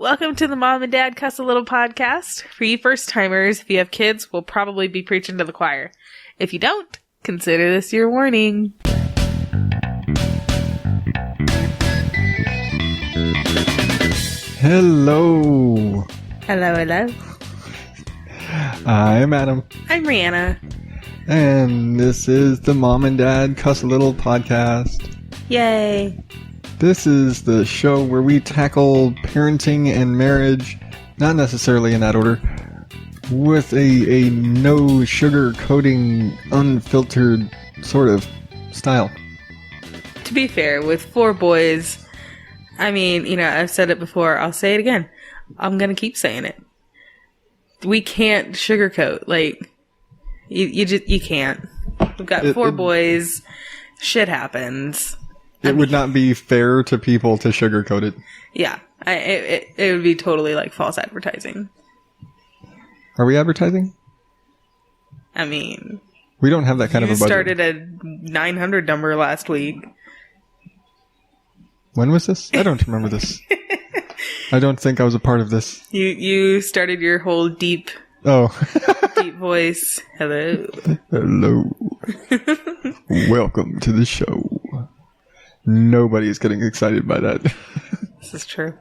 Welcome to the Mom and Dad Cuss a Little podcast. For you first timers, if you have kids, we'll probably be preaching to the choir. If you don't, consider this your warning. Hello. Hello. I'm Adam. I'm Rihanna. And this is the Mom and Dad Cuss a Little podcast. Yay. This is the show where we tackle parenting and marriage, not necessarily in that order, with a no sugar coating, unfiltered sort of style. To be fair, with 4 boys, I mean, I've said it before, I'll say it again. I'm gonna keep saying it. We can't sugarcoat, you can't. We've got 4 boys, shit happens. It would not be fair to people to sugarcoat it. Yeah, it would be totally like false advertising. Are we advertising? I mean, we don't have that kind of a budget. You started a 900 number last week. When was this? I don't remember this. I don't think I was a part of this. You started your whole deep voice. Hello. Hello. Welcome to the show. Nobody's getting excited by that. This is true.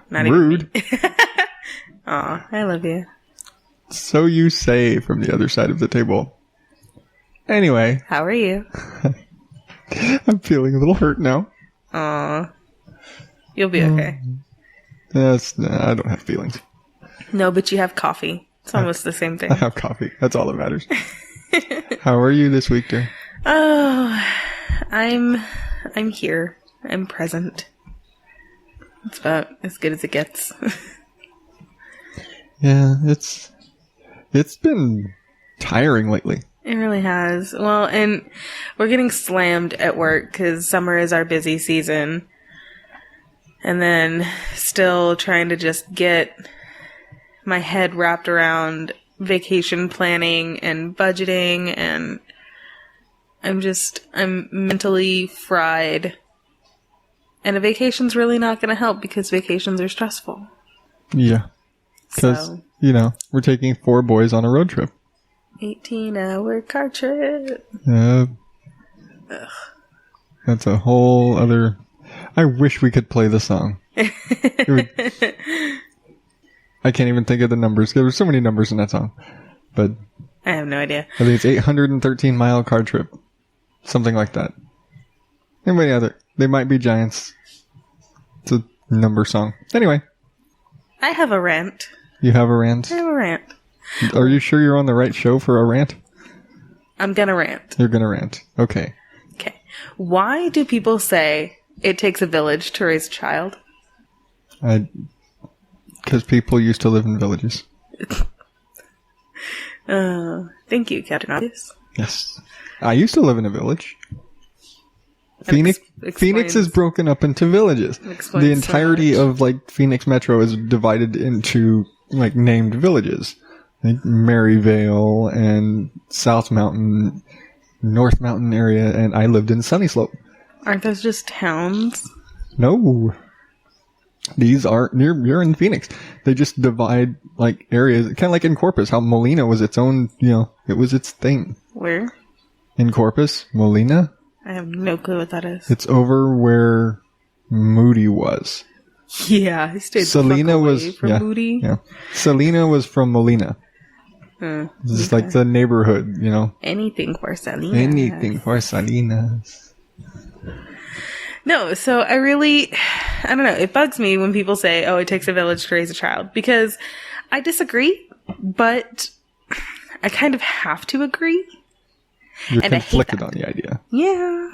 Not rude. Even me. Aw, I love you. So you say from the other side of the table. Anyway. How are you? I'm feeling a little hurt now. Aw. You'll be okay. I don't have feelings. No, but you have coffee. It's almost the same thing. I have coffee. That's all that matters. How are you this week, dear? Oh, I'm here. I'm present. It's about as good as it gets. Yeah, it's been tiring lately. It really has. Well, and we're getting slammed at work because summer is our busy season. And then still trying to just get my head wrapped around vacation planning and budgeting, and I'm mentally fried. And a vacation's really not going to help because vacations are stressful. Yeah. Because, we're taking 4 boys on a road trip. 18-hour car trip. Ugh. That's a whole other... I wish we could play the song. I can't even think of the numbers. There were so many numbers in that song. But I have no idea. I think it's 813-mile car trip. Something like that. Anybody other? They might be giants. It's a number song. Anyway. I have a rant. You have a rant? I have a rant. Are you sure you're on the right show for a rant? I'm gonna rant. You're gonna rant. Okay. Why do people say it takes a village to raise a child? Because people used to live in villages. Thank you, Captain Obvious. Yes. I used to live in a village. Phoenix is broken up into villages. The entirety of Phoenix Metro is divided into named villages. Like Maryvale and South Mountain, North Mountain area, and I lived in Sunny Slope. Aren't those just towns? No. These are you're in Phoenix. They just divide areas, kind of like in Corpus, how Molina was its own, it was its thing. Where? In Corpus, Molina. I have no clue what that is. It's over where Moody was. Yeah, I stayed Selena away from Moody. Yeah. Selena was from Molina. This is like the neighborhood, Anything for Selena. Anything for Salinas. No, so I don't know. It bugs me when people say, it takes a village to raise a child. Because I disagree, but I kind of have to agree. You're conflicted on the idea. Yeah.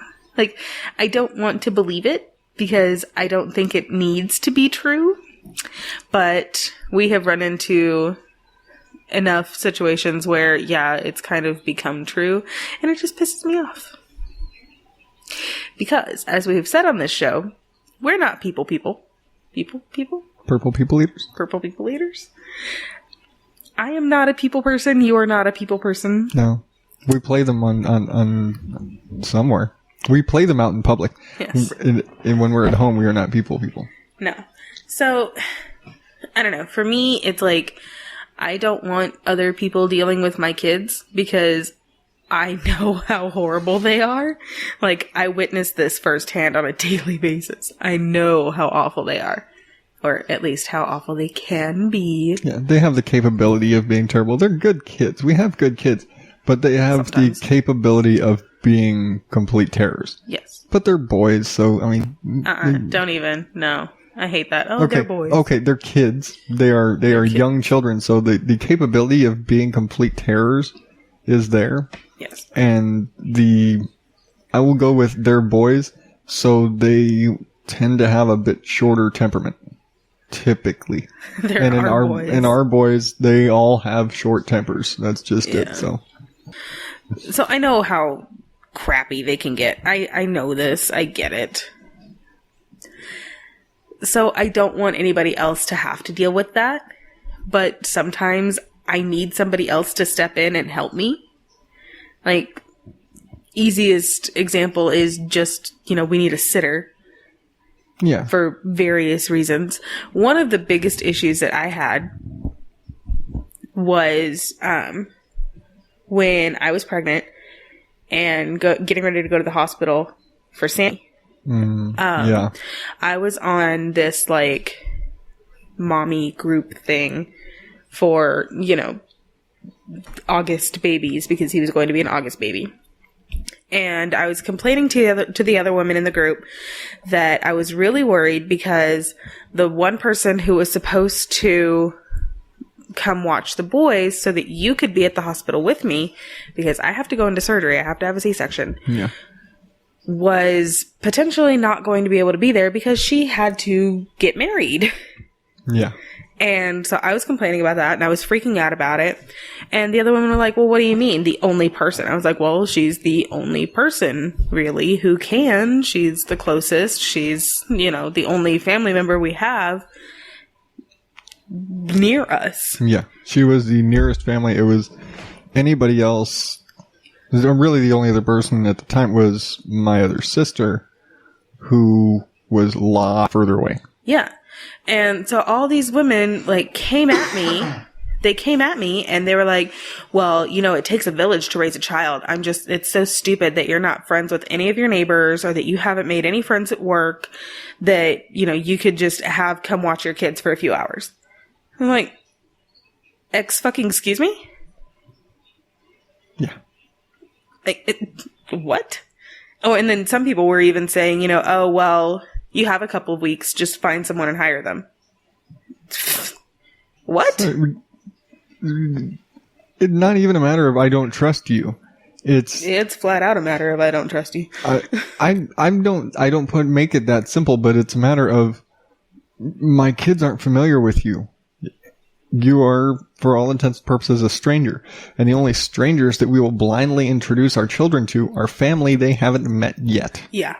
I don't want to believe it because I don't think it needs to be true. But we have run into enough situations where, it's kind of become true. And it just pisses me off. Because, as we have said on this show, we're not people. People? Purple people eaters? Purple people eaters. I am not a people person. You are not a people person. No. We play them on somewhere. We play them out in public. Yes. And when we're at home, we are not people. No. So, I don't know. For me, it's like, I don't want other people dealing with my kids because I know how horrible they are. Like, I witness this firsthand on a daily basis. I know how awful they are. Or at least how awful they can be. Yeah, they have the capability of being terrible. They're good kids. We have good kids. But they have the capability of being complete terrors. Yes. But they're boys, so, I mean... Don't even. No. I hate that. Oh, they're boys. Okay, they're kids. They are young children, so the capability of being complete terrors is there. Yes. And I will go with they're boys, so they tend to have a bit shorter temperament. Typically. And in our boys, they all have short tempers. That's just it, so... So I know how crappy they can get. I know this. I get it. So I don't want anybody else to have to deal with that. But sometimes I need somebody else to step in and help me. Like, easiest example is just, we need a sitter. Yeah. For various reasons. One of the biggest issues that I had was, when I was pregnant and getting ready to go to the hospital for Sammy. Yeah. I was on this, like, mommy group thing for, August babies because he was going to be an August baby. And I was complaining to the other women in the group that I was really worried because the one person who was supposed to come watch the boys so that you could be at the hospital with me because I have to go into surgery. I have to have a C-section. Yeah. Was potentially not going to be able to be there because she had to get married. Yeah. And so I was complaining about that and I was freaking out about it. And the other women were like, well, what do you mean? The only person? I was like, well, she's the only person really who can. She's the closest. She's, the only family member we have near us. Yeah. She was the nearest family. It was anybody else. Really the only other person at the time was my other sister who was a lot further away. Yeah. And so all these women came at me. They came at me and they were like, well, it takes a village to raise a child. It's so stupid that you're not friends with any of your neighbors or that you haven't made any friends at work that, you could just have come watch your kids for a few hours. I'm like, excuse me? Yeah. What? Oh, and then some people were even saying, oh, well, you have a couple of weeks, just find someone and hire them. What? It's not even a matter of I don't trust you. It's flat out a matter of I don't trust you. I don't make it that simple, but it's a matter of my kids aren't familiar with you. You are, for all intents and purposes, a stranger. And the only strangers that we will blindly introduce our children to are family they haven't met yet. Yeah.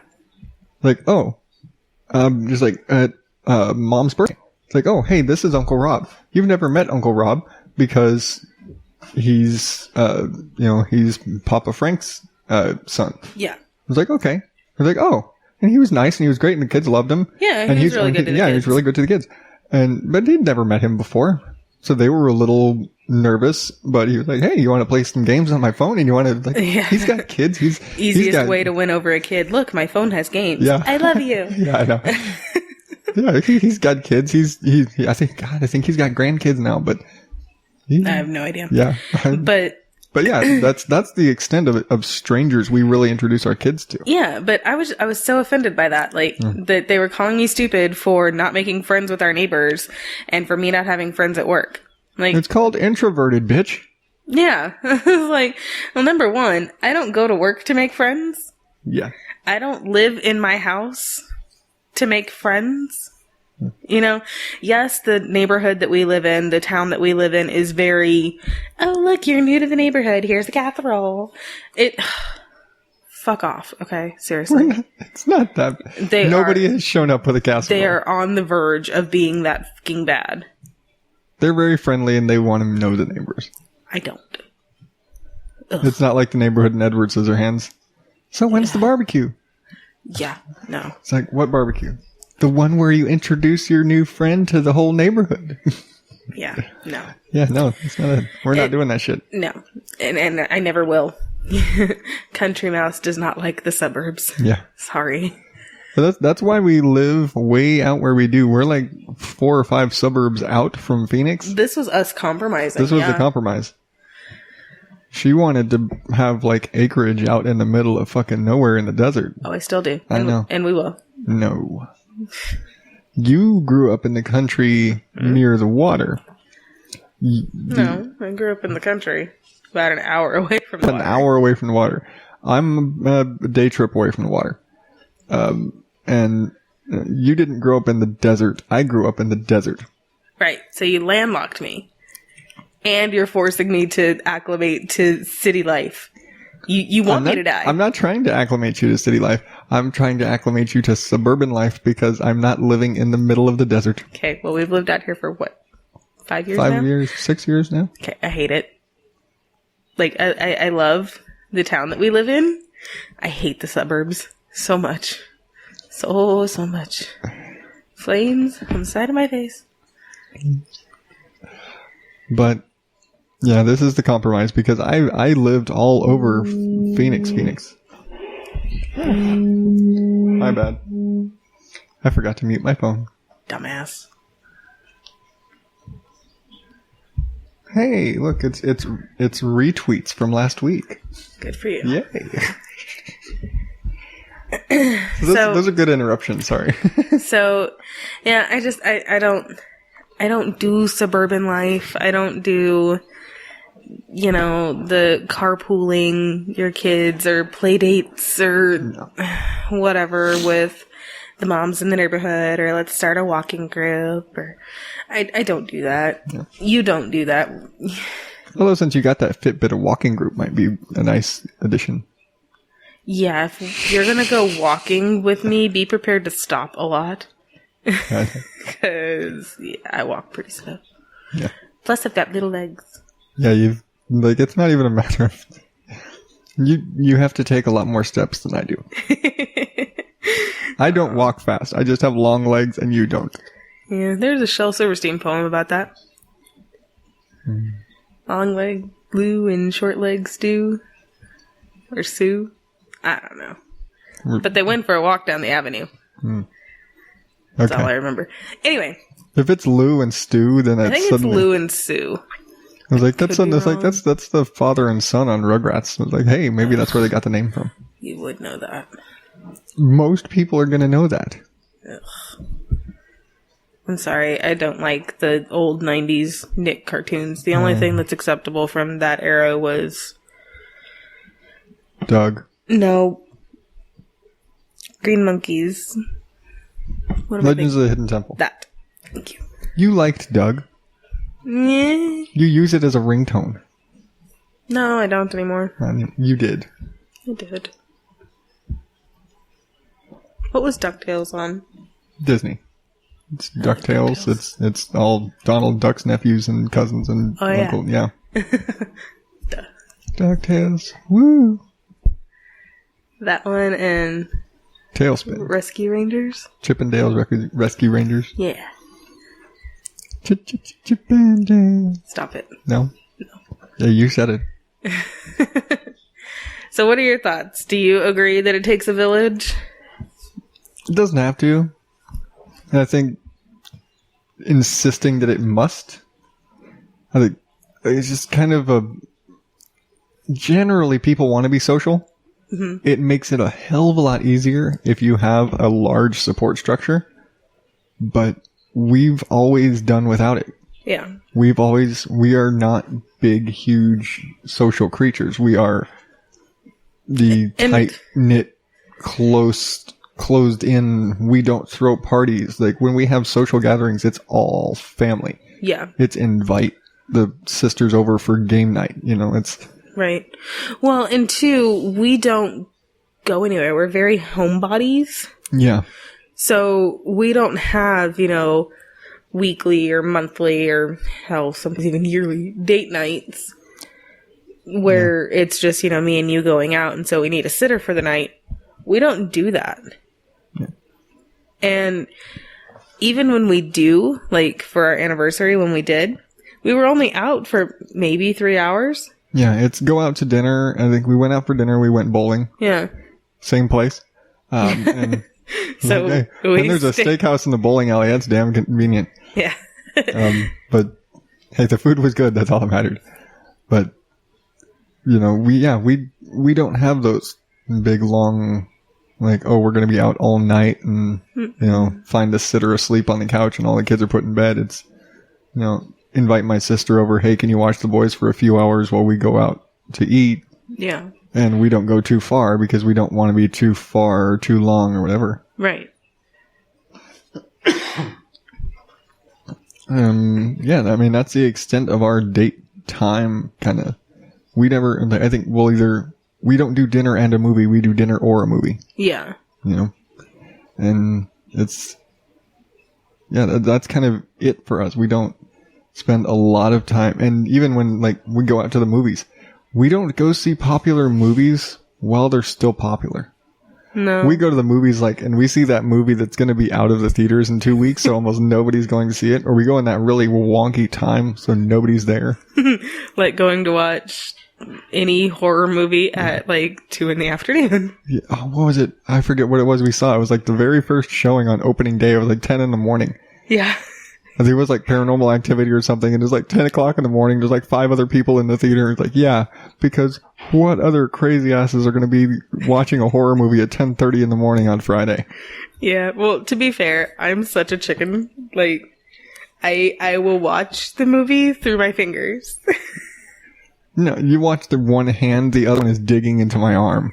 Like, just like at mom's birthday. It's like, oh, hey, this is Uncle Rob. You've never met Uncle Rob because he's, he's Papa Frank's son. Yeah. I was like, okay. I was like, oh. And he was nice and he was great and the kids loved him. Yeah, he was really good to the kids. Yeah, he was really good to the kids. But they'd never met him before. So they were a little nervous, but he was like, hey, you want to play some games on my phone? And you want to, he's got kids. Easiest way to win over a kid. Look, my phone has games. Yeah. I love you. Yeah, I know. Yeah, he's got kids. I think he's got grandkids now, but I have no idea. Yeah. But yeah, that's the extent of strangers we really introduce our kids to. Yeah, but I was so offended by that, that they were calling me stupid for not making friends with our neighbors and for me not having friends at work. It's called introverted, bitch. Yeah. Well, number one, I don't go to work to make friends. Yeah. I don't live in my house to make friends. Yes, the neighborhood that we live in, the town that we live in is very, oh, look, you're new to the neighborhood. Here's the casserole. Fuck off. Okay. Seriously. It's not that. Nobody has shown up with a casserole. They are on the verge of being that fucking bad. They're very friendly and they want to know the neighbors. I don't. Ugh. It's not like the neighborhood in Edward Scissorhands. So when's the barbecue? Yeah. No. It's like, what barbecue? The one where you introduce your new friend to the whole neighborhood. Yeah, no. Yeah, no, it's not we're not doing that shit. No, and I never will. Country mouse does not like the suburbs. Yeah. Sorry. But that's why we live way out where we do. We're like 4 or 5 suburbs out from Phoenix. This was us compromising. This was the compromise. She wanted to have like acreage out in the middle of fucking nowhere in the desert. Oh, I still do. I know. And we will. No. You grew up in the country near the water. No, I grew up in the country. About an hour away from the water. An hour away from the water. I'm a day trip away from the water. And you didn't grow up in the desert. I grew up in the desert. Right. So you landlocked me. And you're forcing me to acclimate to city life. You want me to die. I'm not trying to acclimate you to city life. I'm trying to acclimate you to suburban life because I'm not living in the middle of the desert. Okay. Well, we've lived out here for what? 5 years 5 now? years, 6 years now? Okay. I hate it. Like, I love the town that we live in. I hate the suburbs so much. So much. Flames on the side of my face. But, yeah, this is the compromise because I lived all over Phoenix. My bad. I forgot to mute my phone. Dumbass. Hey, look, it's retweets from last week. Good for you. Yay. Those are good interruptions, sorry. So, yeah, I don't do suburban life. I don't do, the carpooling your kids or play dates or whatever with the moms in the neighborhood or let's start a walking group or I don't do that. Yeah. You don't do that. Although since you got that Fitbit, a walking group might be a nice addition. Yeah, if you're going to go walking with me, be prepared to stop a lot. Because, I walk pretty slow. Yeah. Plus, I've got little legs. Yeah, it's not even a matter of... You have to take a lot more steps than I do. I don't walk fast. I just have long legs and you don't. Yeah, there's a Shel Silverstein poem about that. Long leg Lou and short leg Stu. Or Sue. I don't know. But they went for a walk down the avenue. That's all I remember. Anyway. If it's Lou and Stu, then that's I think it's Lou and Sue. I was like, that's the father and son on Rugrats. I was like, hey, maybe that's where they got the name from. You would know that. Most people are going to know that. Ugh. I'm sorry, I don't like the old 90s Nick cartoons. The only thing that's acceptable from that era was... Doug. No. Green Monkeys. Legends of the Hidden Temple. That. Thank you. You liked Doug. Yeah. You use it as a ringtone. No, I don't anymore. You did. I did. What was DuckTales on? Disney. It's DuckTales. It's all Donald Duck's nephews and cousins and uncle. Yeah. DuckTales. Woo. That one and... Tailspin. Rescue Rangers? Chip and Dale's Rescue Rangers? Yeah. Chip and Dale. Stop it. No? No. Yeah, you said it. So what are your thoughts? Do you agree that it takes a village? It doesn't have to. And I think insisting that it must, I think it's just kind of a... Generally, people want to be social. Mm-hmm. It makes it a hell of a lot easier if you have a large support structure. But we've always done without it. Yeah. We are not big, huge social creatures. We are the tight-knit, closed in, we don't throw parties. Like, when we have social gatherings, it's all family. Yeah. It's invite the sisters over for game night. It's... Right. Well, and two, we don't go anywhere. We're very homebodies. Yeah. So we don't have, weekly or monthly or hell, sometimes even yearly date nights where it's just, me and you going out and so we need a sitter for the night. We don't do that. Yeah. And even when we do, like for our anniversary, when we did, we were only out for maybe 3 hours. Yeah, it's go out to dinner. I think we went out for dinner. We went bowling. Yeah. Same place. And so like, hey, and there's a steakhouse in the bowling alley. That's damn convenient. Yeah. But hey, the food was good. That's all that mattered. But you know, we don't have those big long, like, oh, we're going to be out all night and, you know, find a sitter asleep on the couch and all the kids are put in bed. It's, you know, invite my sister over. Hey, can you watch the boys for a few hours while we go out to eat? Yeah. And we don't go too far because we don't want to be too far or too long or whatever. Right. Yeah, I mean, that's the extent of our date time kind of. We never, I think we don't do dinner and a movie. We do dinner or a movie. Yeah. You know? And that's kind of it for us. We don't spend a lot of time. And even when, like, we go out to the movies, we don't go see popular movies while they're still popular. No. We go to the movies, like, and we see that movie that's going to be out of the theaters in 2 weeks, so almost nobody's going to see it. Or we go in that really wonky time, so nobody's there. Like going to watch any horror movie at like 2 p.m. Yeah, oh, what was it? I forget what it was we saw. It was like the very first showing on opening day. It was like 10 a.m. Yeah. I think it was like Paranormal Activity or something. And it was like 10 o'clock in the morning. There's like 5 other people in the theater. It's like, yeah, because what other crazy asses are going to be watching a horror movie at 10:30 in the morning on Friday? Yeah. Well, to be fair, I'm such a chicken. Like, I will watch the movie through my fingers. No, you watch the one hand, the other one is digging into my arm.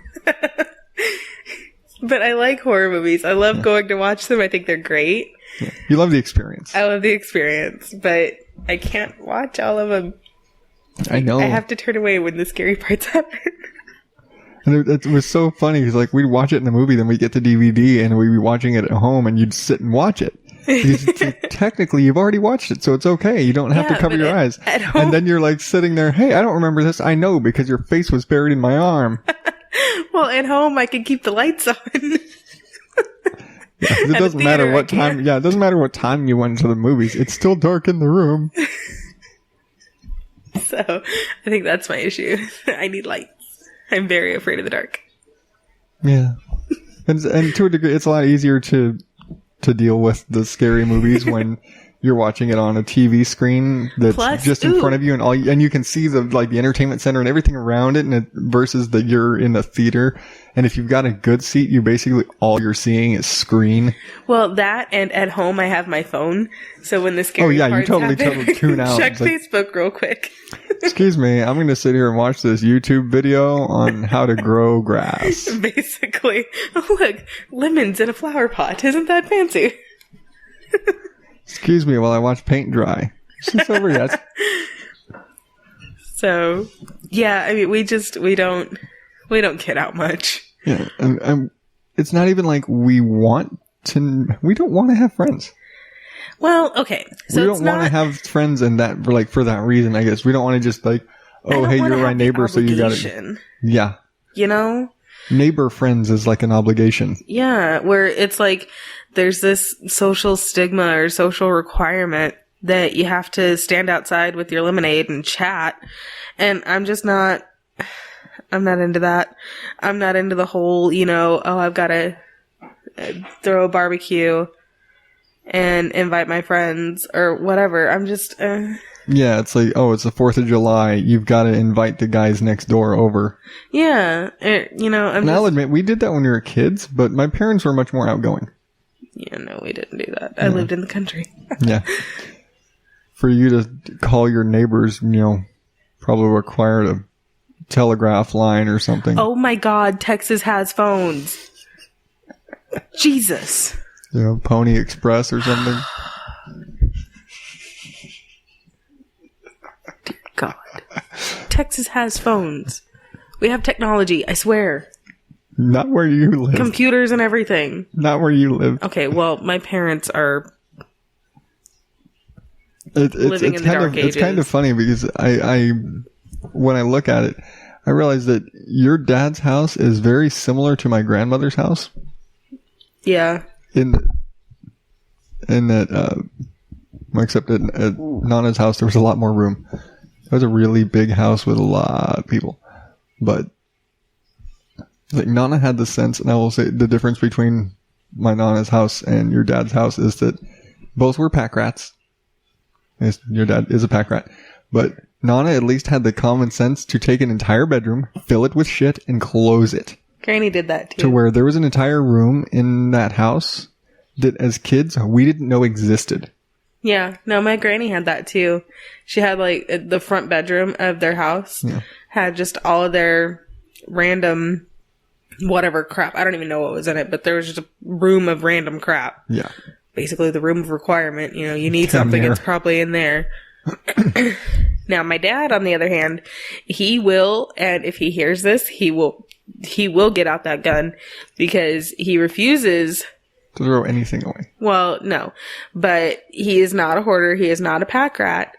But I like horror movies. I love going to watch them. I think they're great. Yeah. You love the experience. I love the experience, but I can't watch all of them. I know. I have to turn away when the scary parts happen. And it was so funny because, like, we'd watch it in the movie, then we'd get the DVD, and we'd be watching it at home, and you'd sit and watch it. Because technically, you've already watched it, so it's okay. You don't have to cover your eyes. At home, and then you're, like, sitting there, hey, I don't remember this. I know, because your face was buried in my arm. Well, at home, I can keep the lights on. Yeah, it doesn't matter what time. Yeah, it doesn't matter what time you went to the movies. It's still dark in the room. So, I think that's my issue. I need lights. I'm very afraid of the dark. Yeah, and to a degree, it's a lot easier to deal with the scary movies when you're watching it on a TV screen that's just in front of you, and you can see the entertainment center and everything around it, and versus that you're in the theater. And if you've got a good seat, you basically all you're seeing is screen. Well, that and at home I have my phone, so when the scary parts totally tune out. Check Facebook real quick. Excuse me, I'm going to sit here and watch this YouTube video on how to grow grass. Basically, oh look, lemons in a flower pot. Isn't that fancy? Excuse me while I watch paint dry. She's over yet. So, yeah, I mean, we don't get out much. Yeah, and it's not even like we don't want to have friends. Well, okay. So we don't want to have friends for that reason, I guess. We don't want to just like, oh, hey, you're my neighbor, so you got it. Yeah. You know? Neighbor friends is like an obligation. Yeah, where it's like there's this social stigma or social requirement that you have to stand outside with your lemonade and chat. And I'm not into that. I'm not into the whole, I've got to throw a barbecue and invite my friends or whatever. I'm just... Yeah, it's like, oh, it's the 4th of July. You've got to invite the guys next door over. Yeah. I'll admit, we did that when we were kids, but my parents were much more outgoing. Yeah, no, we didn't do that. I lived in the country. Yeah. For you to call your neighbors, probably required a telegraph line or something. Oh my God, Texas has phones. Jesus. Pony Express or something. Dear God. Texas has phones. We have technology, I swear. Not where you live. Computers and everything. Not where you live. Okay, well, my parents are living in the dark ages. It's kind of funny because I when I look at it, I realize that your dad's house is very similar to my grandmother's house. Yeah. except at Nana's house, there was a lot more room. It was a really big house with a lot of people. But like Nana had the sense, and I will say the difference between my Nana's house and your dad's house is that both were pack rats. Your dad is a pack rat. But Nana at least had the common sense to take an entire bedroom, fill it with shit, and close it. Granny did that too. To where there was an entire room in that house that as kids, we didn't know existed. Yeah. No, my granny had that too. She had like the front bedroom of their house had just all of their random whatever crap. I don't even know what was in it, but there was just a room of random crap. Yeah. Basically the room of requirement. You know, you need something, it's probably in there. Now, my dad, on the other hand, he will, and if he hears this, he will get out that gun because he refuses to throw anything away. Well, no, but he is not a hoarder. He is not a pack rat.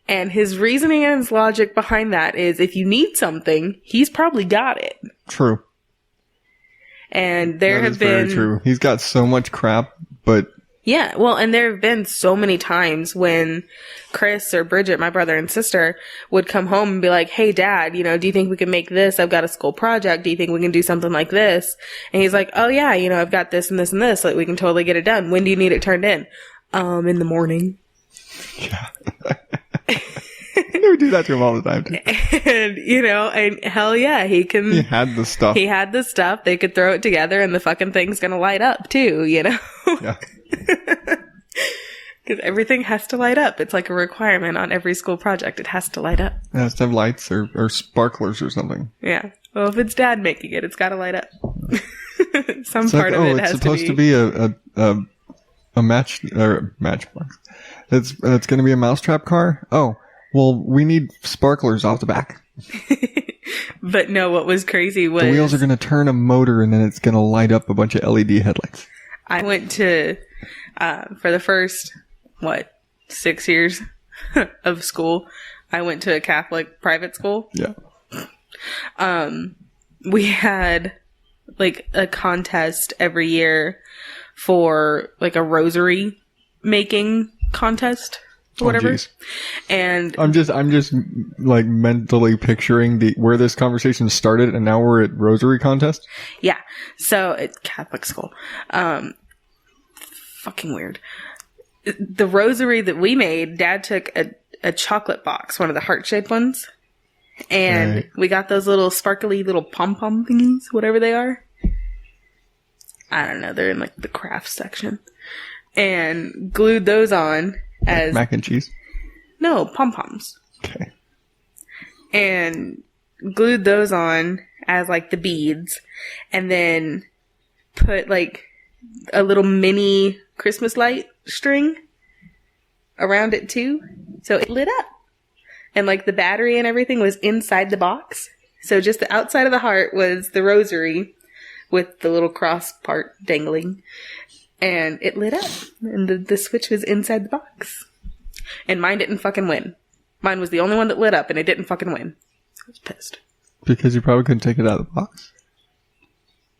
And his reasoning and his logic behind that is if you need something, he's probably got it. True. And there have been... very true. He's got so much crap, but... Yeah, well, and there have been so many times when Chris or Bridget, my brother and sister, would come home and be like, hey, Dad, you know, do you think we can make this? I've got a school project. Do you think we can do something like this? And he's like, oh, yeah, you know, I've got this and this and this. Like, we can totally get it done. When do you need it turned in? In the morning. Yeah. We do that to him all the time, too. And, you know, and hell yeah, he had the stuff. He had the stuff. They could throw it together and the fucking thing's gonna light up, too, you know? Yeah. Because everything has to light up. It's like a requirement on every school project. It has to light up. It has to have lights or sparklers or something. Yeah. Well, if it's Dad making it, it's got to light up. Some part of it has to be. It's supposed to be a matchbox. It's going to be a mousetrap car. Oh, well, we need sparklers off the back. But no, what was crazy was... The wheels are going to turn a motor and then it's going to light up a bunch of LED headlights. I went to, for the first, 6 years of school, I went to a Catholic private school. Yeah. We had, like, a contest every year for, like, a rosary making contest. Or whatever. Geez. And I'm just like mentally picturing where this conversation started and now we're at rosary contest. Yeah. So it's Catholic school. Fucking weird. The rosary that we made, Dad took a chocolate box, one of the heart-shaped ones. And we got those little sparkly little pom-pom thingies, whatever they are. I don't know. They're in like the craft section. And glued those on. As mac and cheese? No, pom-poms. Okay. And glued those on as like the beads and then put like a little mini Christmas light string around it too. So it lit up. And like the battery and everything was inside the box. So just the outside of the heart was the rosary with the little cross part dangling. And it lit up. And the switch was inside the box. And mine didn't fucking win. Mine was the only one that lit up and it didn't fucking win. I was pissed. Because you probably couldn't take it out of the box.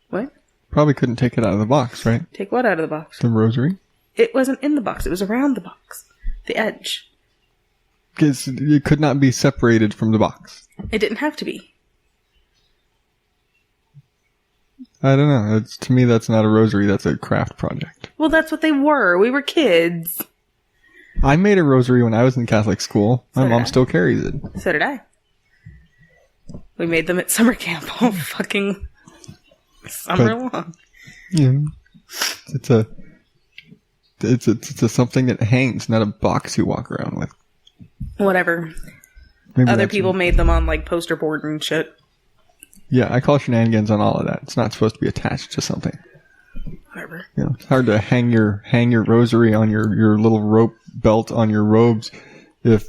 What? Probably couldn't take it out of the box, right? Take what out of the box? The rosary? It wasn't in the box. It was around the box. The edge. Because it could not be separated from the box. It didn't have to be. I don't know. To me, that's not a rosary. That's a craft project. Well, that's what they were. We were kids. I made a rosary when I was in Catholic school. My mom still carries it. So did I. We made them at summer camp all fucking summer long. Yeah. It's a something that hangs, not a box you walk around with. Whatever. Maybe other people made them on like poster board and shit. Yeah, I call shenanigans on all of that. It's not supposed to be attached to something. Whatever. You know, it's hard to hang your rosary on your little rope belt on your robes if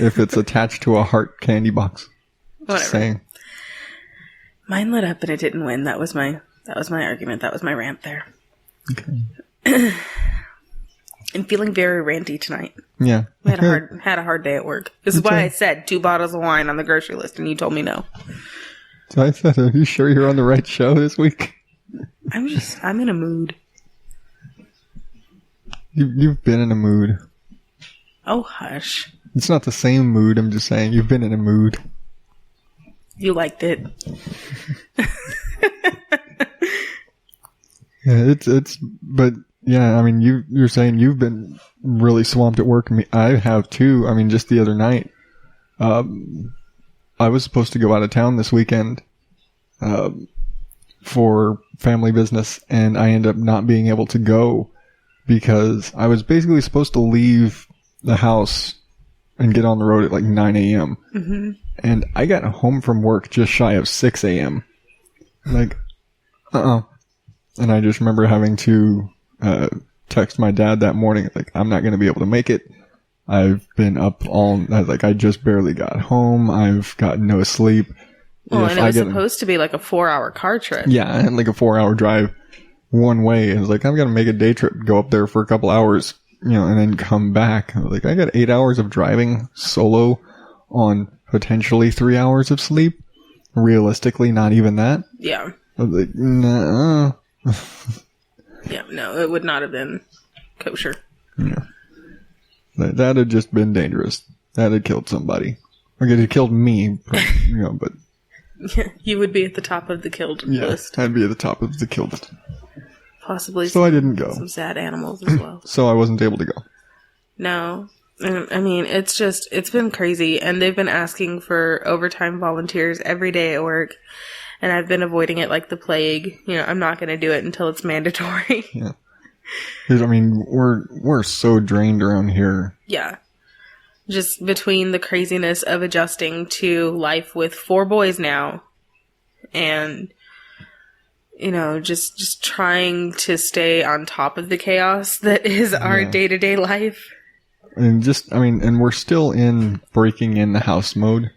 it's attached to a heart candy box. Whatever. Just saying. Mine lit up and it didn't win. That was my argument. That was my rant there. Okay. I'm feeling very ranty tonight. Yeah. I had a hard day at work. This is why I said 2 bottles of wine on the grocery list and you told me no. So I said, are you sure you're on the right show this week? I'm in a mood. You've been in a mood. Oh, hush. It's not the same mood. I'm just saying you've been in a mood. You liked it. Yeah, but yeah, I mean, you're saying you've been really swamped at work. I have too. I mean, just the other night, I was supposed to go out of town this weekend, for family business, and I ended up not being able to go because I was basically supposed to leave the house and get on the road at like 9 a.m. Mm-hmm. And I got home from work just shy of 6 a.m. Like, And I just remember having to text my dad that morning, like, I'm not going to be able to make it. I've been up I just barely got home. I've got no sleep. Well, and it was supposed to be like a 4-hour car trip. Yeah, and like a 4-hour drive one way. It was like, I'm going to make a day trip, go up there for a couple hours, and then come back. Like, I got 8 hours of driving solo on potentially 3 hours of sleep. Realistically, not even that. Yeah. I was like, nah. Yeah, no, it would not have been kosher. Yeah. That had just been dangerous. That had killed somebody. Or it had killed me, but... Yeah, you would be at the top of the killed list. I'd be at the top of the killed list. Possibly. So I didn't go. Some sad animals as well. So I wasn't able to go. No. I mean, it's been crazy. And they've been asking for overtime volunteers every day at work. And I've been avoiding it like the plague. I'm not going to do it until it's mandatory. Yeah. I mean, we're so drained around here. Yeah. Just between the craziness of adjusting to life with 4 boys now and, just trying to stay on top of the chaos that is our day-to-day life. And and we're still in breaking in the house mode.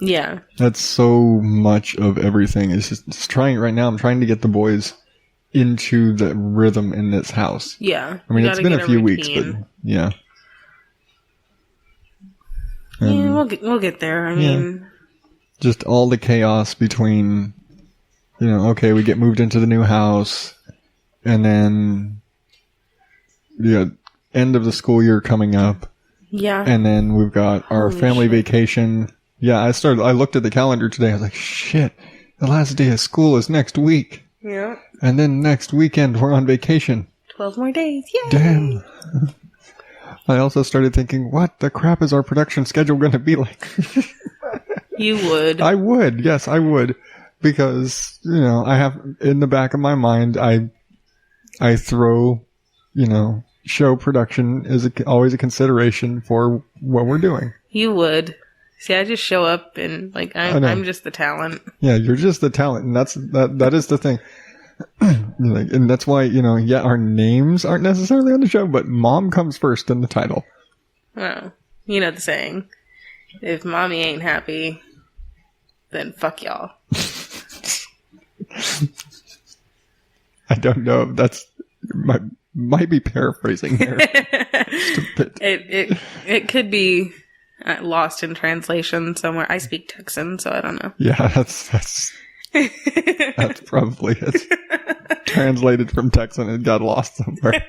Yeah. That's so much of everything. It's trying right now. I'm trying to get the boys into the rhythm in this house. Yeah. I mean, it's been a few weeks, but yeah. Yeah, we'll get there. I mean, just all the chaos between, okay, we get moved into the new house, and then end of the school year coming up. Yeah. And then we've got our family vacation. Yeah, I looked at the calendar today. I was like, shit, the last day of school is next week. Yeah. And then next weekend we're on vacation. 12 more days. Yay! Damn. I also started thinking, what the crap is our production schedule going to be like? You would. I would. Yes, I would. Because, I have in the back of my mind, I throw, show production is always a consideration for what we're doing. You would. See, I just show up and I'm just the talent. Yeah, you're just the talent, and that is the thing. And that's why, our names aren't necessarily on the show, but mom comes first in the title. Oh, you know the saying. If mommy ain't happy, then fuck y'all. I don't know if that's... might be paraphrasing there. It could be lost in translation somewhere. I speak Texan, so I don't know. Yeah, that's probably it. Translated from Texan and got lost somewhere.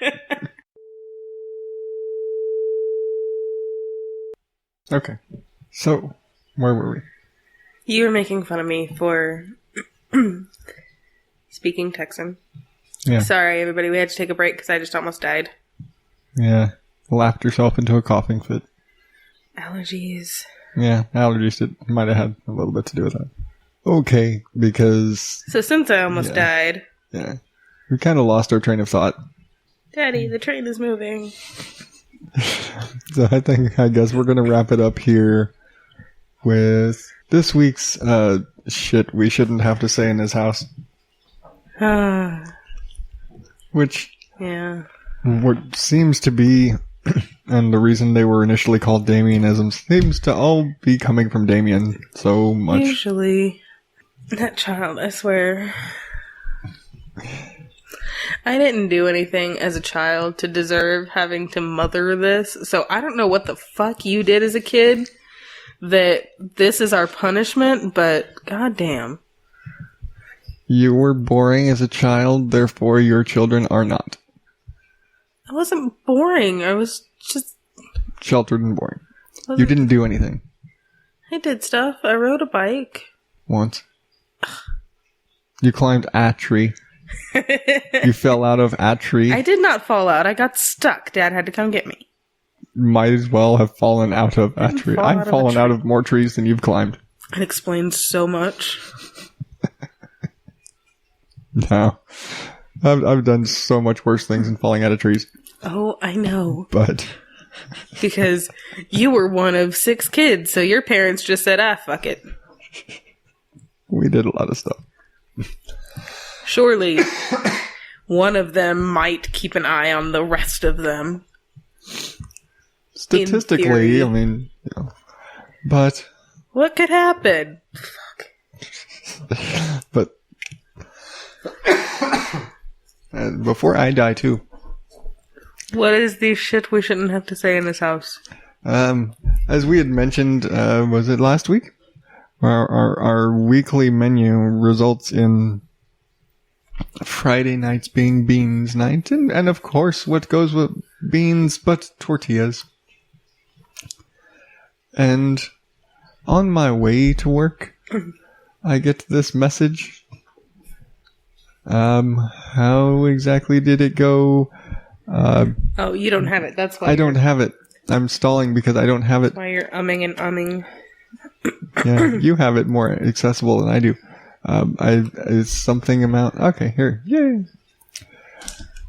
Okay. So, where were we? You were making fun of me for speaking Texan. Yeah. Sorry, everybody. We had to take a break because I just almost died. Yeah. Laughed herself into a coughing fit. Allergies. Yeah, allergies. It might have had a little bit to do with that. Okay, because... So since I almost died... Yeah. We kind of lost our train of thought. Daddy, the train is moving. So I guess we're going to wrap it up here with this week's shit we shouldn't have to say in this house. Which... Yeah. What seems to be... And the reason they were initially called Damienisms seems to all be coming from Damien so much. Usually... That child, I swear. I didn't do anything as a child to deserve having to mother this, so I don't know what the fuck you did as a kid that this is our punishment, but goddamn. You were boring as a child, therefore your children are not. I wasn't boring. I was just... Sheltered and boring. You didn't do anything. I did stuff. I rode a bike. Once. You climbed a tree. You fell out of a tree. I did not fall out. I got stuck. Dad had to come get me. Might as well have fallen out of a tree. I've fallen out of more trees than you've climbed. It explains so much. No. I've done so much worse things than falling out of trees. Oh, I know. But... Because you were one of 6 kids, so your parents just said, fuck it. We did a lot of stuff. Surely one of them might keep an eye on the rest of them. Statistically, I mean, you know, but... What could happen? Fuck. But... before I die, too. What is the shit we shouldn't have to say in this house? As we had mentioned, was it last week? Our weekly menu results in Friday nights being beans night, and of course, what goes with beans but tortillas. And on my way to work, I get this message. How exactly did it go? Oh, you don't have it. That's why. I don't have it. I'm stalling because I don't have it. That's why you're umming and umming. Yeah, you have it more accessible than I do. It's something amount. Okay, here. Yay.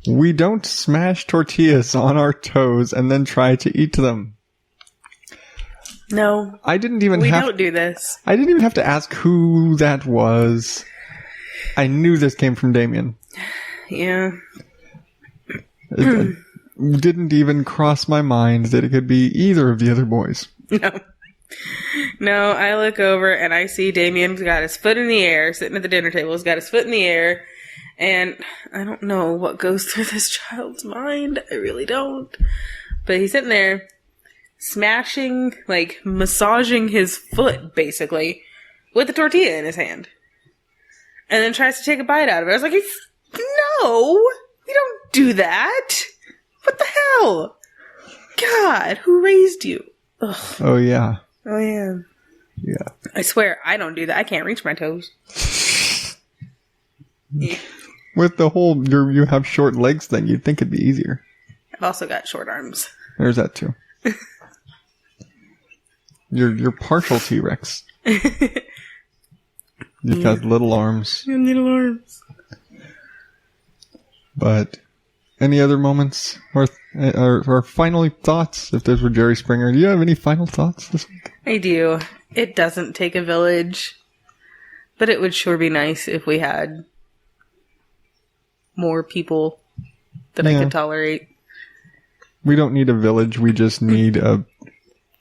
We don't smash tortillas on our toes and then try to eat them. No. I didn't even We don't do this. I didn't even have to ask who that was. I knew this came from Damien. Yeah. It didn't even cross my mind that it could be either of the other boys. No, I look over and I see Damien's got his foot in the air, sitting at the dinner table. He's got his foot in the air, and I don't know what goes through this child's mind. I really don't. But he's sitting there, smashing, like, massaging his foot, basically, with a tortilla in his hand. And then tries to take a bite out of it. I was like, no! You don't do that! What the hell? God, who raised you? Ugh. Oh, yeah. Oh, yeah. Yeah. I swear, I don't do that. I can't reach my toes. With the whole you have short legs thing, you'd think it'd be easier. I've also got short arms. There's that, too. You're partial T-Rex. You've got little arms. Little arms. But any other moments or final thoughts? If those were Jerry Springer, do you have any final thoughts this week? I do. It doesn't take a village, but it would sure be nice if we had more people that I could tolerate. We don't need a village. We just need a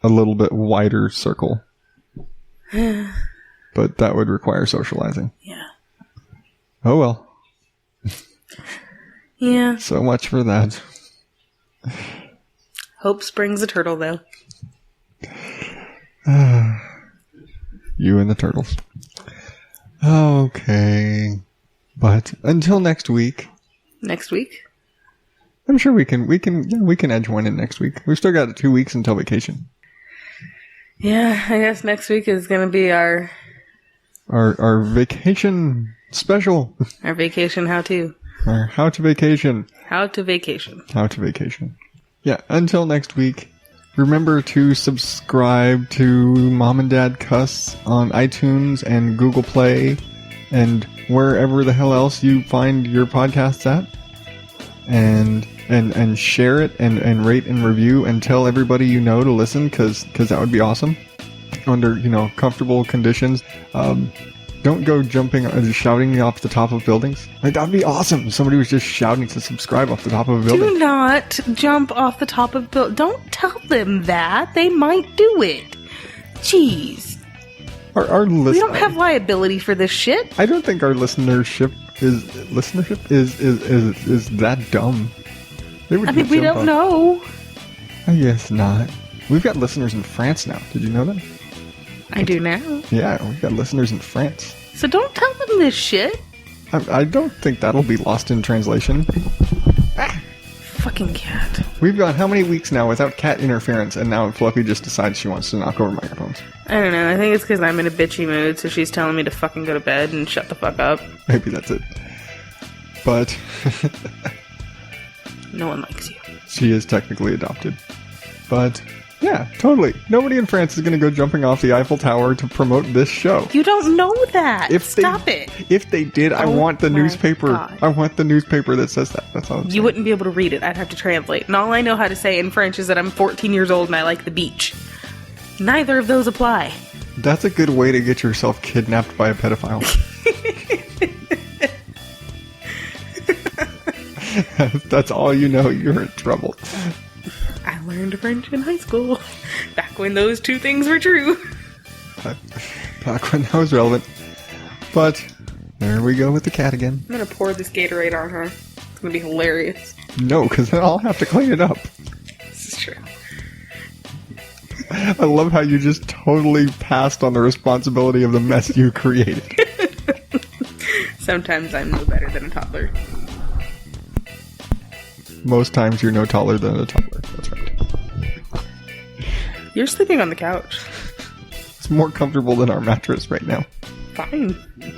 little bit wider circle. But that would require socializing. Yeah. Oh well. Yeah. So much for that. Hope springs a turtle, though. You and the turtles. Okay. But until next week. Next week? I'm sure we can edge one in next week. We've still got 2 weeks until vacation. Yeah, I guess next week is going to be our vacation special. Our vacation how-to. Our how to vacation. How to vacation. How to vacation. Yeah, until next week, remember to subscribe to Mom and Dad Cuss on iTunes and Google Play and wherever the hell else you find your podcasts at. And share it and rate and review and tell everybody you know to listen because that would be awesome. Under, comfortable conditions. Don't go jumping and shouting off the top of buildings. Like, that'd be awesome. Somebody was just shouting to subscribe off the top of a building. Do not jump off the top of buildings. Don't tell them that. They might do it. Jeez. Our we don't have liability for this shit. I don't think our listenership is that dumb. We don't know. I guess not. We've got listeners in France now. Did you know that? I do now. Yeah, we've got listeners in France. So don't tell them this shit. I don't think that'll be lost in translation. Fuck fucking cat. We've gone how many weeks now without cat interference, and now Fluffy just decides she wants to knock over microphones. I don't know. I think it's because I'm in a bitchy mood, so she's telling me to fucking go to bed and shut the fuck up. Maybe that's it. But... no one likes you. She is technically adopted. But... yeah, totally. Nobody in France is going to go jumping off the Eiffel Tower to promote this show. You don't know that. Stop it. If they did, I want the newspaper. God. I want the newspaper that says that. That's all I'm saying. You wouldn't be able to read it. I'd have to translate. And all I know how to say in French is that I'm 14 years old and I like the beach. Neither of those apply. That's a good way to get yourself kidnapped by a pedophile. That's all you know. You're in trouble. I learned French in high school. Back when those two things were true. Back when that was relevant. But, there we go with the cat again. I'm gonna pour this Gatorade on her. It's gonna be hilarious. No, because then I'll have to clean it up. This is true. I love how you just totally passed on the responsibility of the mess you created. Sometimes I'm no better than a toddler. Most times you're no taller than a toddler. That's right. You're sleeping on the couch. It's more comfortable than our mattress right now. Fine.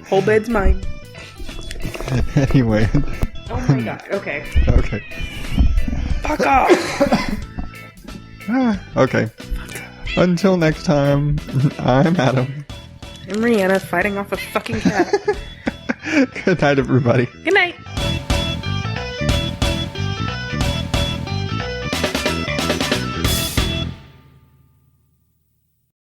Whole bed's mine. Anyway. Oh my god. Okay. Okay. Fuck off. Okay. Until next time, I'm Adam. I'm Rihanna fighting off a fucking cat. Good night, everybody. Good night.